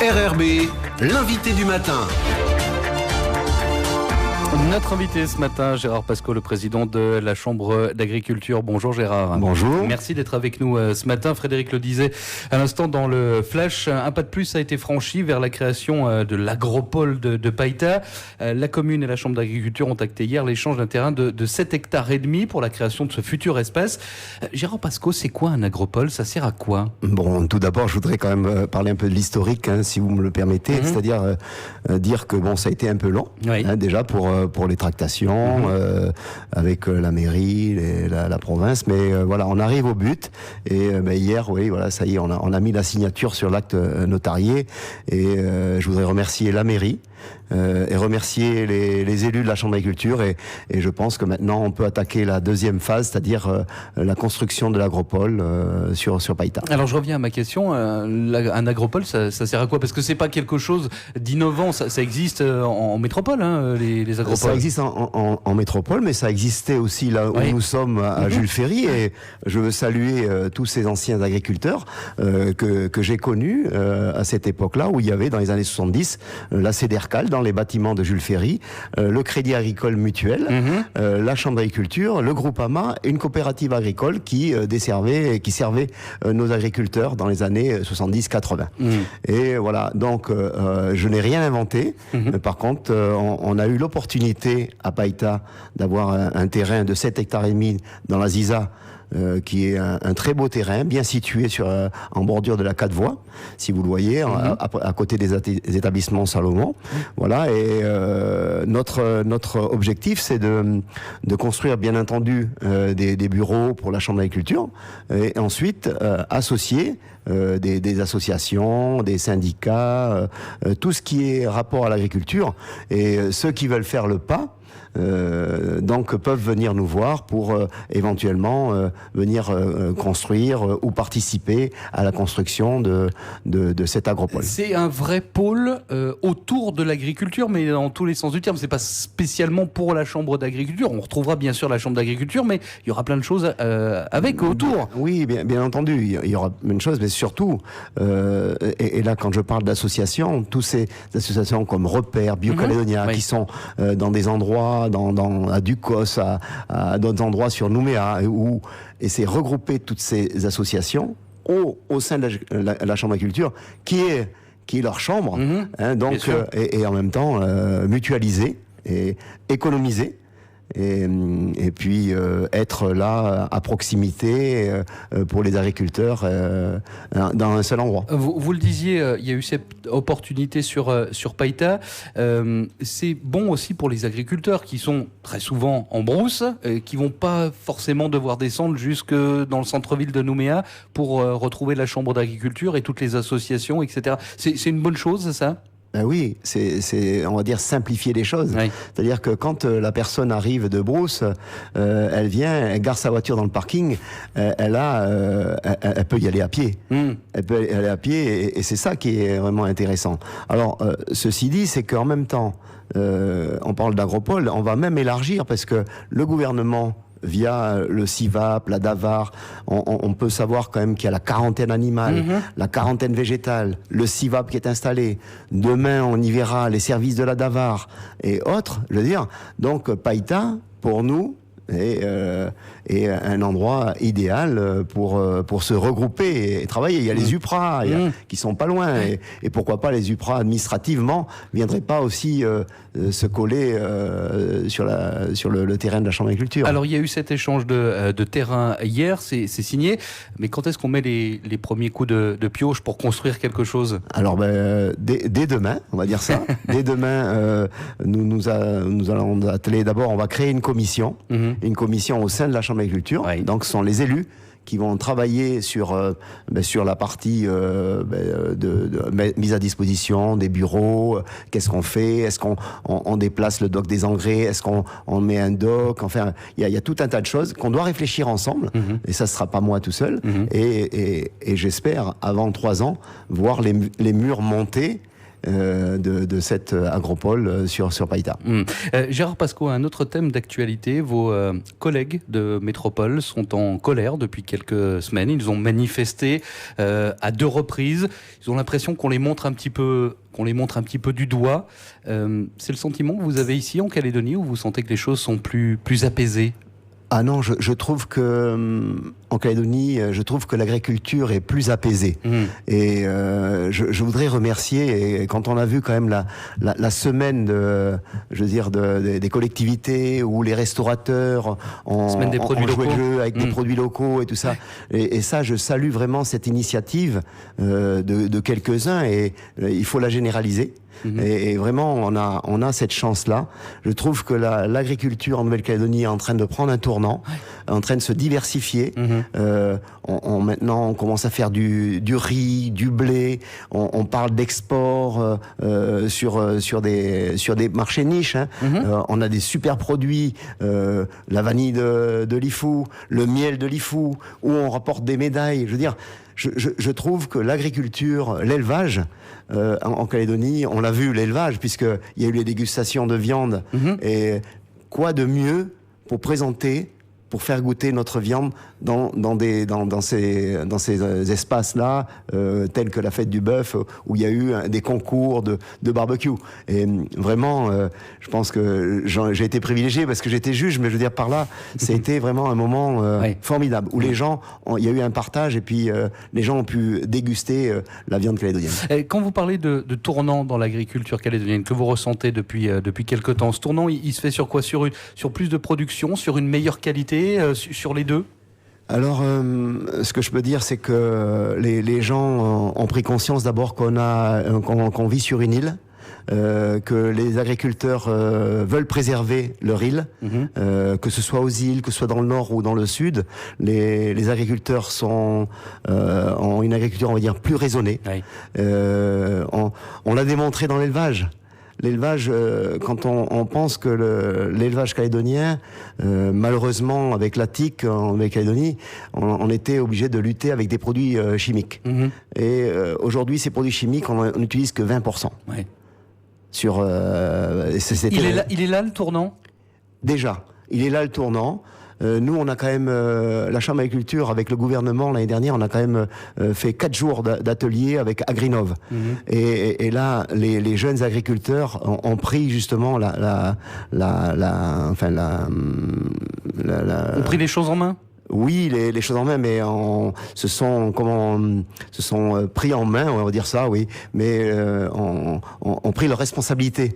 RRB, l'invité du matin. Notre invité ce matin, Gérard Pasco, le président de la Chambre d'agriculture. Bonjour Gérard. Bonjour. Merci d'être avec nous ce matin. Frédéric le disait à l'instant dans le flash, un pas de plus a été franchi vers la création de l'agropole de Païta. La commune et la Chambre d'agriculture ont acté hier l'échange d'un terrain de 7 hectares et demi pour la création de ce futur espace. Gérard Pasco, c'est quoi un agropole? Ça sert à quoi? Bon, tout d'abord, je voudrais quand même parler un peu de l'historique, si vous me le permettez. C'est-à-dire dire que ça a été un peu long, oui. Déjà pour les tractations avec la mairie, la province, mais voilà, on arrive au but. Et hier, oui, voilà, ça y est, on a mis la signature sur l'acte notarié. Et je voudrais remercier la mairie. Et remercier les élus de la Chambre d'agriculture et je pense que maintenant on peut attaquer la deuxième phase, c'est-à-dire la construction de l'agropole sur Païta. Alors je reviens à ma question, un agropole ça sert à quoi? Parce que c'est pas quelque chose d'innovant, ça existe en métropole, les agropoles. Ça existe en métropole, mais ça existait aussi là où nous sommes à Jules Ferry, et je veux saluer tous ces anciens agriculteurs que j'ai connus à cette époque-là, où il y avait dans les années 70 la CDRCAL dans les bâtiments de Jules Ferry, le Crédit Agricole Mutuel, la Chambre d'agriculture, le Groupama et une coopérative agricole qui servait nos agriculteurs dans les années 70-80. Et voilà, donc je n'ai rien inventé. Par contre, on a eu l'opportunité à Païta d'avoir un terrain de 7 hectares et demi dans la Ziza, qui est un très beau terrain, bien situé en bordure de la 4 voies, si vous le voyez, à côté des établissements Salomon. Voilà, et notre objectif, c'est de construire, bien entendu, des bureaux pour la Chambre d'agriculture, et ensuite associer des associations, des syndicats, tout ce qui est rapport à l'agriculture, et ceux qui veulent faire le pas, donc peuvent venir nous voir pour éventuellement venir construire ou participer à la construction de cette agropole. C'est un vrai pôle autour de l'agriculture, mais dans tous les sens du terme. C'est pas spécialement pour la Chambre d'agriculture. On retrouvera bien sûr la Chambre d'agriculture, mais il y aura plein de choses avec autour. Oui, bien entendu, il y aura plein de choses, mais surtout, et là quand je parle d'associations, toutes ces associations comme Repère, Bio-Calédonia, qui sont dans des endroits à Ducos, à d'autres endroits sur Nouméa, et c'est regrouper toutes ces associations au sein de la Chambre d'agriculture, qui est leur chambre, donc, et en même temps mutualiser et économiser. Et puis être là à proximité pour les agriculteurs dans un seul endroit. Vous le disiez, il y a eu cette opportunité sur Païta. C'est bon aussi pour les agriculteurs qui sont très souvent en brousse, qui vont pas forcément devoir descendre jusque dans le centre-ville de Nouméa pour retrouver la Chambre d'agriculture et toutes les associations, etc. C'est une bonne chose, ça ? Oui, c'est, on va dire, simplifier les choses. Oui. C'est-à-dire que quand la personne arrive de brousse, elle vient, elle gare sa voiture dans le parking, elle peut y aller à pied. Elle peut y aller à pied, et c'est ça qui est vraiment intéressant. Alors, ceci dit, c'est qu'en même temps, on parle d'agropole, on va même élargir, parce que le gouvernement, via le CIVAP, la DAVAR, on peut savoir quand même qu'il y a la quarantaine animale, la quarantaine végétale, le CIVAP qui est installé. Demain, on y verra les services de la DAVAR et autres, je veux dire. Donc, Païta, pour nous, est un endroit idéal pour se regrouper et travailler. Il y a les UPRA qui sont pas loin, et pourquoi pas les UPRA administrativement viendraient pas aussi se coller sur le terrain de la Chambre d'agriculture. Alors il y a eu cet échange de terrain hier, c'est signé, mais quand est-ce qu'on met les premiers coups de pioche pour construire quelque chose? Alors dès demain, on va dire ça. Dès demain, nous allons atteler, d'abord on va créer une commission au sein de la Chambre d'agriculture. Donc ce sont les élus qui vont travailler sur la partie de mise à disposition des bureaux. Qu'est-ce qu'on fait? Est-ce qu'on déplace le dock des engrais? Est-ce qu'on met un dock? Enfin, il y a tout un tas de choses qu'on doit réfléchir ensemble. Et ça ne sera pas moi tout seul. Et j'espère, avant 3 ans, voir les murs montés de cette agropole sur Païta. Gérard Pascot, un autre thème d'actualité. Vos collègues de Métropole sont en colère depuis quelques semaines. Ils ont manifesté à 2 reprises. Ils ont l'impression qu'on les montre un petit peu du doigt. C'est le sentiment que vous avez ici en Calédonie, où vous sentez que les choses sont plus apaisées? Ah non, je trouve que en Calédonie, je trouve que l'agriculture est plus apaisée. Et je voudrais remercier. Et quand on a vu quand même la semaine des collectivités où les restaurateurs ont joué le jeu avec des produits locaux et tout ça. Et ça, je salue vraiment cette initiative de quelques-uns et il faut la généraliser. Et vraiment, on a cette chance-là. Je trouve que l'agriculture en Nouvelle-Calédonie est en train de prendre un tournant, en train de se diversifier. Maintenant, on commence à faire du riz, du blé. On parle d'export sur des marchés niches. On a des super produits, la vanille de Lifou, le miel de Lifou, où on rapporte des médailles. Je veux dire, je trouve que l'agriculture, l'élevage, en Calédonie, on l'a vu, l'élevage, puisqu'il y a eu les dégustations de viande. Et quoi de mieux pour faire goûter notre viande dans ces espaces-là, tels que la fête du bœuf, où il y a eu des concours de barbecue. Et vraiment, je pense que j'ai été privilégié parce que j'étais juge, mais je veux dire par là, c'était vraiment un moment formidable, où les gens, il y a eu un partage et puis les gens ont pu déguster la viande calédonienne. Quand vous parlez de tournant dans l'agriculture calédonienne, que vous ressentez depuis quelque temps, ce tournant, il se fait sur quoi? Sur plus de production, sur une meilleure qualité, sur les deux? Alors, ce que je peux dire, c'est que les gens ont pris conscience d'abord qu'on vit sur une île, que les agriculteurs veulent préserver leur île, que ce soit aux îles, que ce soit dans le nord ou dans le sud. Les agriculteurs ont une agriculture, on va dire, plus raisonnée. On l'a démontré dans l'élevage. L'élevage, quand on pense que l'élevage calédonien, malheureusement avec la TIC en Nouvelle-Calédonie, on était obligé de lutter avec des produits chimiques. Et aujourd'hui, ces produits chimiques, on n'utilise que 20%. Il est là le tournant? Déjà, il est là le tournant. Nous, on a quand même, la Chambre d'agriculture, avec le gouvernement, l'année dernière, on a quand même fait 4 jours d'atelier avec Agrinov. Et là, les jeunes agriculteurs ont pris justement ont pris les choses en main? Oui, les choses en main, mais se sont pris en main, on va dire ça, oui, mais ont pris leurs responsabilités.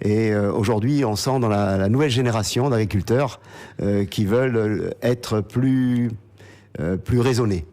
Et aujourd'hui, on sent dans la nouvelle génération d'agriculteurs qui veulent être plus raisonné.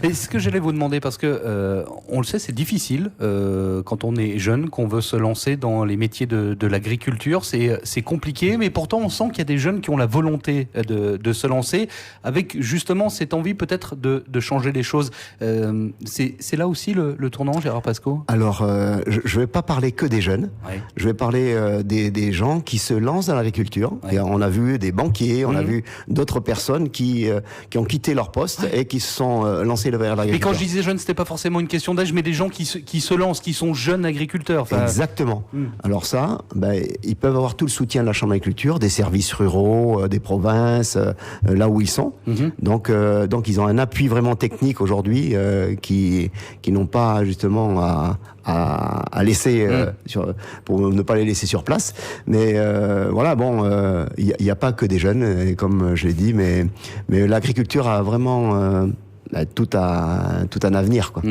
Et ce que j'allais vous demander, parce que on le sait, c'est difficile quand on est jeune, qu'on veut se lancer dans les métiers de l'agriculture, c'est compliqué, mais pourtant on sent qu'il y a des jeunes qui ont la volonté de se lancer, avec justement cette envie peut-être de changer les choses. C'est là aussi le tournant, Gérard Pascot? Alors, je ne vais pas parler que des jeunes, je vais parler des gens qui se lancent dans l'agriculture. Et on a vu des banquiers, on a vu d'autres personnes qui ont quitté leur poste et qui se sont lancés vers l'agriculture. Et quand je disais jeunes, c'était pas forcément une question d'âge, mais des gens qui se lancent, qui sont jeunes agriculteurs. Exactement. Alors ça, ils peuvent avoir tout le soutien de la Chambre d'agriculture, des services ruraux, des provinces, là où ils sont. Donc ils ont un appui vraiment technique aujourd'hui qui n'ont pas justement à laisser pour ne pas les laisser sur place. Mais voilà, bon, il n'y a pas que des jeunes, comme je l'ai dit, mais l'agriculture a vraiment tout un avenir, quoi.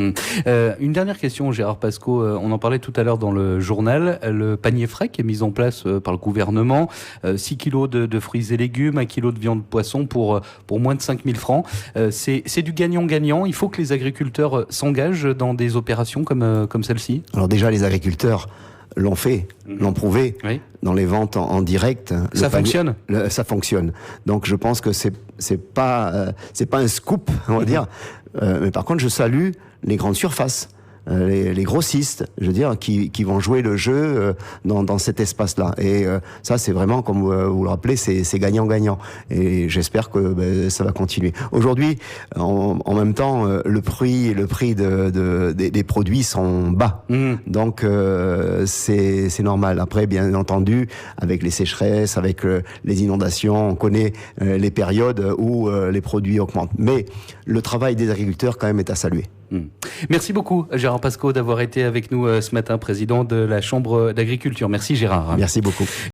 Une dernière question, Gérard Pascot, on en parlait tout à l'heure dans le journal, le panier frais qui est mis en place par le gouvernement, 6 kilos de fruits et légumes, 1 kilo de viande poisson pour moins de 5 000 francs. C'est du gagnant-gagnant. Il faut que les agriculteurs s'engagent dans des opérations comme celle-ci. Alors déjà, les agriculteurs l'ont fait, l'ont prouvé dans les ventes en direct. Ça fonctionne. Ça fonctionne. Donc je pense que c'est pas un scoop, on va dire. Mais par contre, je salue les grandes surfaces. les grossistes, je veux dire, qui vont jouer le jeu dans cet espace-là. Et ça, c'est vraiment, comme vous le rappelez, c'est gagnant-gagnant. Et j'espère que ça va continuer. Aujourd'hui, en même temps, le prix des produits sont bas. Donc, c'est normal. Après, bien entendu, avec les sécheresses, avec les inondations, on connaît les périodes où les produits augmentent. Mais le travail des agriculteurs, quand même, est à saluer. Merci beaucoup, Gérard Pascaud, d'avoir été avec nous ce matin, président de la Chambre d'agriculture. Merci, Gérard. Merci beaucoup.